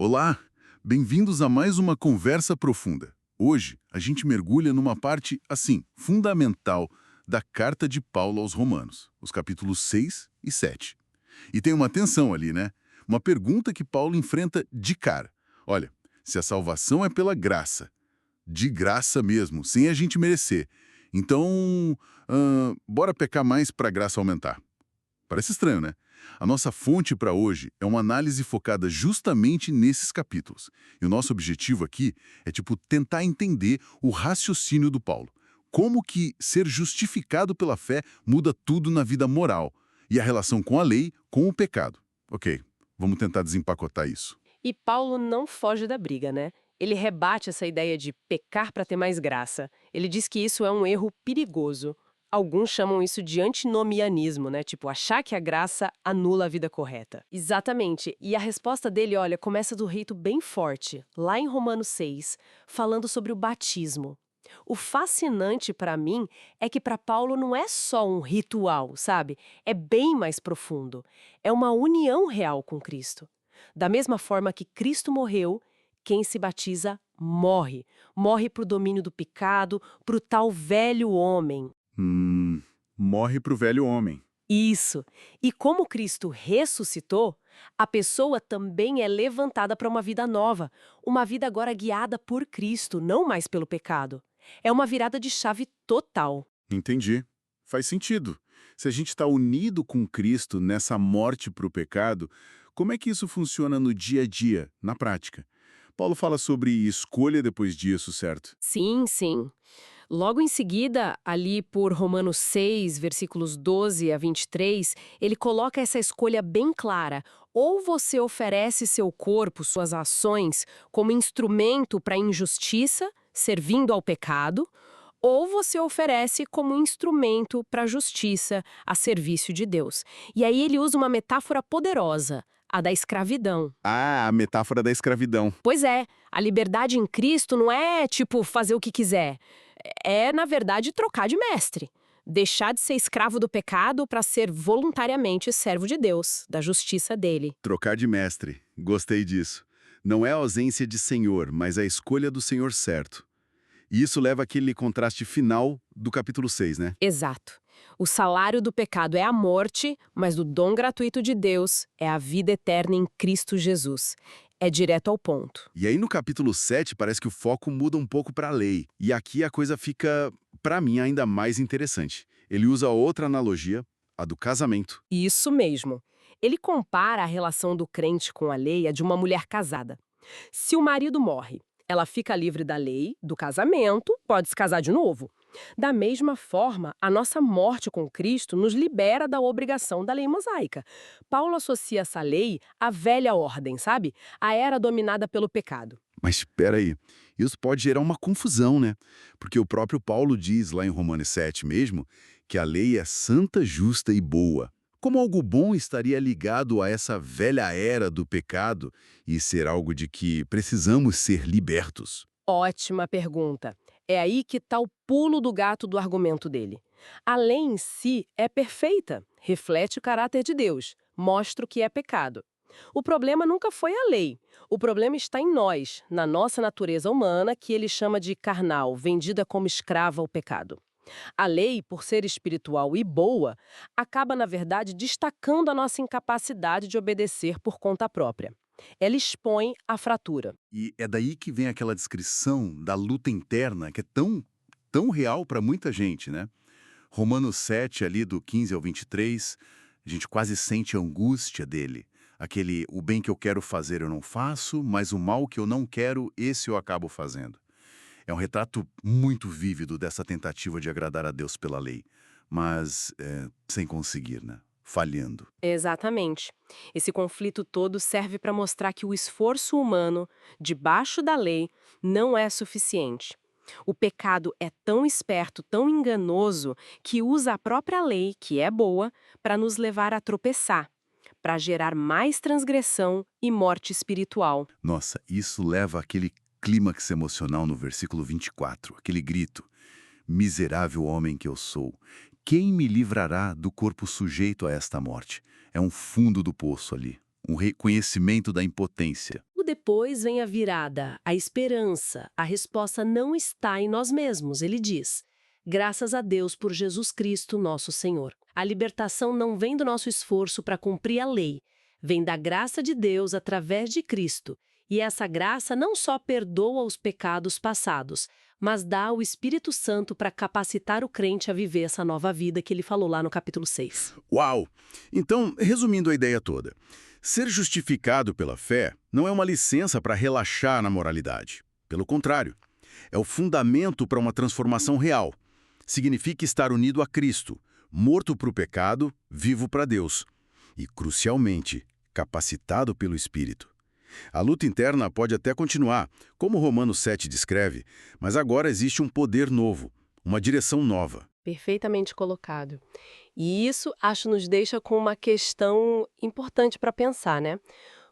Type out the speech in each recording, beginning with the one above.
Olá, bem-vindos a mais uma conversa profunda. Hoje, a gente mergulha numa parte, assim, fundamental da carta de Paulo aos Romanos, os capítulos 6 e 7. E tem uma tensão ali, né? Uma pergunta que Paulo enfrenta de cara. Olha, se a salvação é pela graça, de graça mesmo, sem a gente merecer, então, bora pecar mais para a graça aumentar. Parece estranho, né? A nossa fonte para hoje é uma análise focada justamente nesses capítulos. E o nosso objetivo aqui é, tentar entender o raciocínio do Paulo. Como que ser justificado pela fé muda tudo na vida moral e a relação com a lei, com o pecado. Ok, vamos tentar desempacotar isso. E Paulo não foge da briga, né? Ele rebate essa ideia de pecar para ter mais graça. Ele diz que isso é um erro perigoso. Alguns chamam isso de antinomianismo, né? Tipo, achar que a graça anula a vida correta. Exatamente. E a resposta dele, olha, começa do jeito bem forte, lá em Romanos 6, falando sobre o batismo. O fascinante para mim é que para Paulo não é só um ritual, sabe? É bem mais profundo. É uma união real com Cristo. Da mesma forma que Cristo morreu, quem se batiza morre. Morre para o domínio do pecado, para o tal velho homem. Morre pro velho homem. Isso. E como Cristo ressuscitou, a pessoa também é levantada para uma vida nova, uma vida agora guiada por Cristo, não mais pelo pecado. É uma virada de chave total. Entendi. Faz sentido. Se a gente está unido com Cristo nessa morte para o pecado, como é que isso funciona no dia a dia, na prática? Paulo fala sobre escolha depois disso, certo? Sim, sim. Logo em seguida, ali por Romanos 6, versículos 12 a 23, ele coloca essa escolha bem clara. Ou você oferece seu corpo, suas ações, como instrumento para a injustiça, servindo ao pecado, ou você oferece como instrumento para a justiça, a serviço de Deus. E aí ele usa uma metáfora poderosa, a da escravidão. Ah, a metáfora da escravidão. Pois é, a liberdade em Cristo não é, tipo, fazer o que quiser. É, na verdade, trocar de mestre. Deixar de ser escravo do pecado para ser voluntariamente servo de Deus, da justiça dele. Trocar de mestre. Gostei disso. Não é a ausência de senhor, mas a escolha do senhor certo. E isso leva àquele contraste final do capítulo 6, né? Exato. O salário do pecado é a morte, mas o dom gratuito de Deus é a vida eterna em Cristo Jesus. É direto ao ponto. E aí no capítulo 7 parece que o foco muda um pouco para a lei. E aqui a coisa fica, para mim, ainda mais interessante. Ele usa outra analogia, a do casamento. Isso mesmo. Ele compara a relação do crente com a lei a de uma mulher casada. Se o marido morre, ela fica livre da lei, do casamento, pode se casar de novo. Da mesma forma, a nossa morte com Cristo nos libera da obrigação da lei mosaica. Paulo associa essa lei à velha ordem, sabe? A era dominada pelo pecado. Mas espera aí, isso pode gerar uma confusão, né? Porque o próprio Paulo diz lá em Romanos 7 mesmo que a lei é santa, justa e boa. Como algo bom estaria ligado a essa velha era do pecado e ser algo de que precisamos ser libertos? Ótima pergunta. É aí que está o pulo do gato do argumento dele. A lei em si é perfeita, reflete o caráter de Deus, mostra o que é pecado. O problema nunca foi a lei. O problema está em nós, na nossa natureza humana, que ele chama de carnal, vendida como escrava ao pecado. A lei, por ser espiritual e boa, acaba, na verdade, destacando a nossa incapacidade de obedecer por conta própria. Ela expõe a fratura. E é daí que vem aquela descrição da luta interna que é tão real para muita gente, né? Romanos 7, ali do 15 ao 23, a gente quase sente a angústia dele. Aquele, o bem que eu quero fazer eu não faço, mas o mal que eu não quero, esse eu acabo fazendo. É um retrato muito vívido dessa tentativa de agradar a Deus pela lei, mas sem conseguir, né? Falhando. Exatamente. Esse conflito todo serve para mostrar que o esforço humano, debaixo da lei, não é suficiente. O pecado é tão esperto, tão enganoso, que usa a própria lei, que é boa, para nos levar a tropeçar, para gerar mais transgressão e morte espiritual. Nossa, isso leva àquele clímax emocional no versículo 24, aquele grito: miserável homem que eu sou, quem me livrará do corpo sujeito a esta morte? É um fundo do poço ali, um reconhecimento da impotência. O depois vem a virada, a esperança. A resposta não está em nós mesmos, ele diz. Graças a Deus por Jesus Cristo, nosso Senhor. A libertação não vem do nosso esforço para cumprir a lei, vem da graça de Deus através de Cristo. E essa graça não só perdoa os pecados passados, mas dá o Espírito Santo para capacitar o crente a viver essa nova vida que ele falou lá no capítulo 6. Uau! Então, resumindo a ideia toda, ser justificado pela fé não é uma licença para relaxar na moralidade. Pelo contrário, é o fundamento para uma transformação real. Significa estar unido a Cristo, morto para o pecado, vivo para Deus. E, crucialmente, capacitado pelo Espírito. A luta interna pode até continuar, como Romanos 7 descreve, mas agora existe um poder novo, uma direção nova. Perfeitamente colocado. E isso, acho, nos deixa com uma questão importante para pensar, né?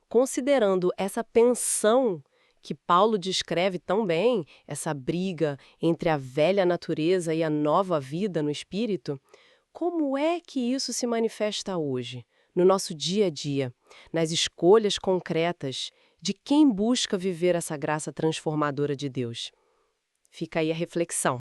Considerando essa tensão que Paulo descreve tão bem, essa briga entre a velha natureza e a nova vida no espírito, como é que isso se manifesta hoje, no nosso dia a dia, nas escolhas concretas de quem busca viver essa graça transformadora de Deus? Fica aí a reflexão.